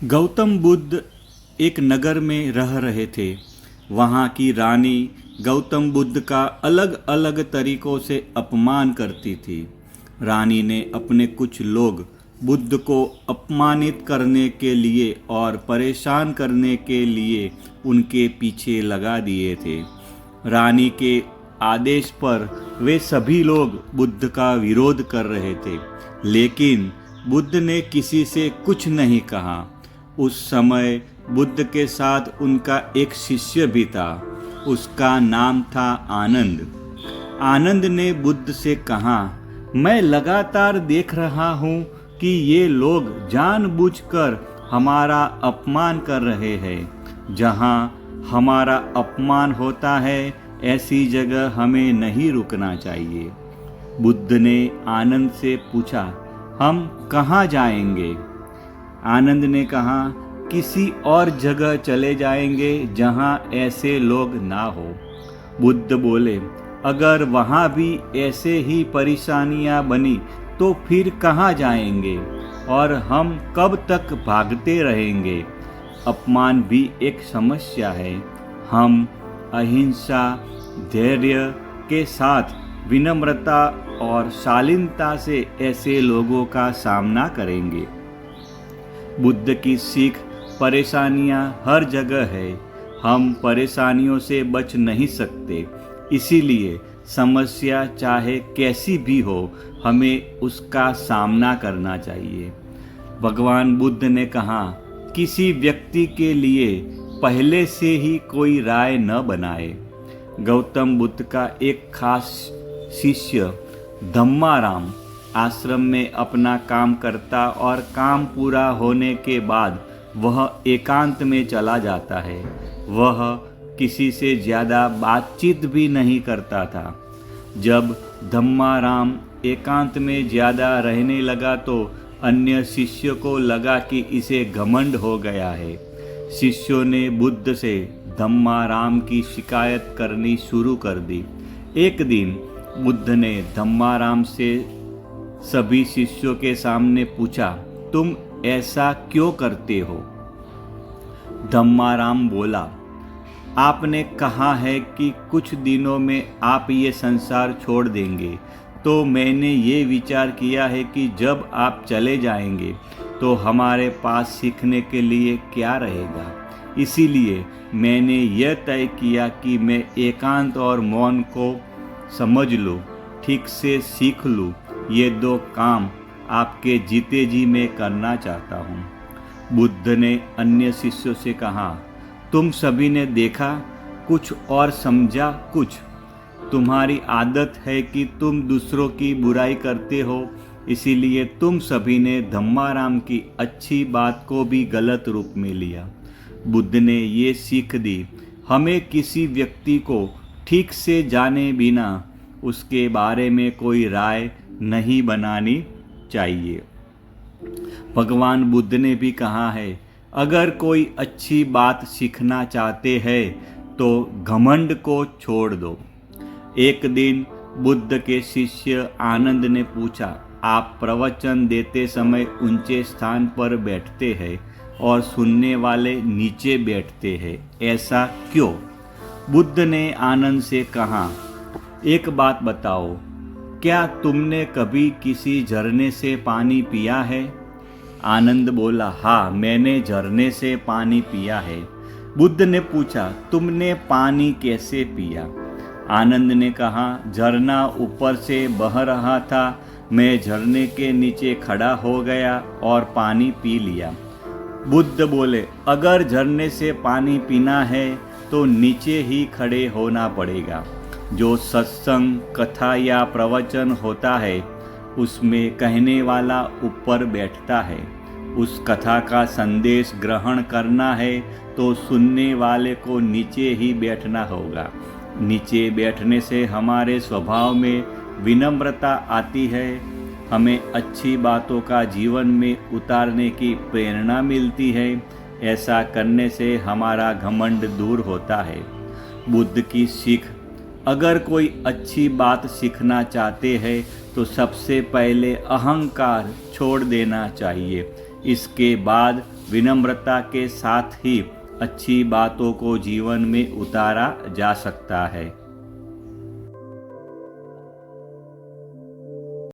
गौतम बुद्ध एक नगर में रह रहे थे। वहाँ की रानी गौतम बुद्ध का अलग अलग तरीकों से अपमान करती थी। रानी ने अपने कुछ लोग बुद्ध को अपमानित करने के लिए और परेशान करने के लिए उनके पीछे लगा दिए थे। रानी के आदेश पर वे सभी लोग बुद्ध का विरोध कर रहे थे, लेकिन बुद्ध ने किसी से कुछ नहीं कहा। उस समय बुद्ध के साथ उनका एक शिष्य भी था। उसका नाम था आनंद। आनंद ने बुद्ध से कहा, मैं लगातार देख रहा हूँ कि ये लोग जानबूझकर हमारा अपमान कर रहे हैं। जहाँ हमारा अपमान होता है ऐसी जगह हमें नहीं रुकना चाहिए। बुद्ध ने आनंद से पूछा, हम कहाँ जाएंगे? आनंद ने कहा, किसी और जगह चले जाएंगे जहाँ ऐसे लोग ना हो। बुद्ध बोले, अगर वहाँ भी ऐसे ही परेशानियाँ बनी तो फिर कहाँ जाएंगे और हम कब तक भागते रहेंगे? अपमान भी एक समस्या है। हम अहिंसा, धैर्य के साथ विनम्रता और शालीनता से ऐसे लोगों का सामना करेंगे। बुद्ध की सीख परेशानियां हर जगह है। हम परेशानियों से बच नहीं सकते, इसीलिए समस्या चाहे कैसी भी हो, हमें उसका सामना करना चाहिए। भगवान बुद्ध ने कहा, किसी व्यक्ति के लिए पहले से ही कोई राय न बनाए। गौतम बुद्ध का एक खास शिष्य धम्माराम आश्रम में अपना काम करता और काम पूरा होने के बाद वह एकांत में चला जाता है। वह किसी से ज़्यादा बातचीत भी नहीं करता था। जब धम्माराम एकांत में ज़्यादा रहने लगा तो अन्य शिष्यों को लगा कि इसे घमंड हो गया है। शिष्यों ने बुद्ध से धम्माराम की शिकायत करनी शुरू कर दी। एक दिन बुद्ध ने धम्माराम से सभी शिष्यों के सामने पूछा, तुम ऐसा क्यों करते हो? धम्माराम बोला, आपने कहा है कि कुछ दिनों में आप ये संसार छोड़ देंगे, तो मैंने ये विचार किया है कि जब आप चले जाएंगे तो हमारे पास सीखने के लिए क्या रहेगा। इसीलिए मैंने यह तय किया कि मैं एकांत और मौन को समझ लूँ, ठीक से सीख लूँ। ये दो काम आपके जीते जी मैं करना चाहता हूँ। बुद्ध ने अन्य शिष्यों से कहा, तुम सभी ने देखा कुछ और समझा कुछ। तुम्हारी आदत है कि तुम दूसरों की बुराई करते हो, इसीलिए तुम सभी ने धम्माराम की अच्छी बात को भी गलत रूप में लिया। बुद्ध ने ये सीख दी, हमें किसी व्यक्ति को ठीक से जाने बिना उसके बारे में कोई राय नहीं बनानी चाहिए। भगवान बुद्ध ने भी कहा है, अगर कोई अच्छी बात सीखना चाहते हैं तो घमंड को छोड़ दो। एक दिन बुद्ध के शिष्य आनंद ने पूछा, आप प्रवचन देते समय ऊंचे स्थान पर बैठते हैं और सुनने वाले नीचे बैठते हैं, ऐसा क्यों? बुद्ध ने आनंद से कहा, एक बात बताओ, क्या तुमने कभी किसी झरने से पानी पिया है? आनंद बोला, हाँ, मैंने झरने से पानी पिया है। बुद्ध ने पूछा, तुमने पानी कैसे पिया? आनंद ने कहा, झरना ऊपर से बह रहा था, मैं झरने के नीचे खड़ा हो गया और पानी पी लिया। बुद्ध बोले, अगर झरने से पानी पीना है तो नीचे ही खड़े होना पड़ेगा। जो सत्संग, कथा या प्रवचन होता है उसमें कहने वाला ऊपर बैठता है। उस कथा का संदेश ग्रहण करना है तो सुनने वाले को नीचे ही बैठना होगा। नीचे बैठने से हमारे स्वभाव में विनम्रता आती है, हमें अच्छी बातों का जीवन में उतारने की प्रेरणा मिलती है। ऐसा करने से हमारा घमंड दूर होता है। बुद्ध की सीख, अगर कोई अच्छी बात सीखना चाहते हैं तो सबसे पहले अहंकार छोड़ देना चाहिए। इसके बाद विनम्रता के साथ ही अच्छी बातों को जीवन में उतारा जा सकता है।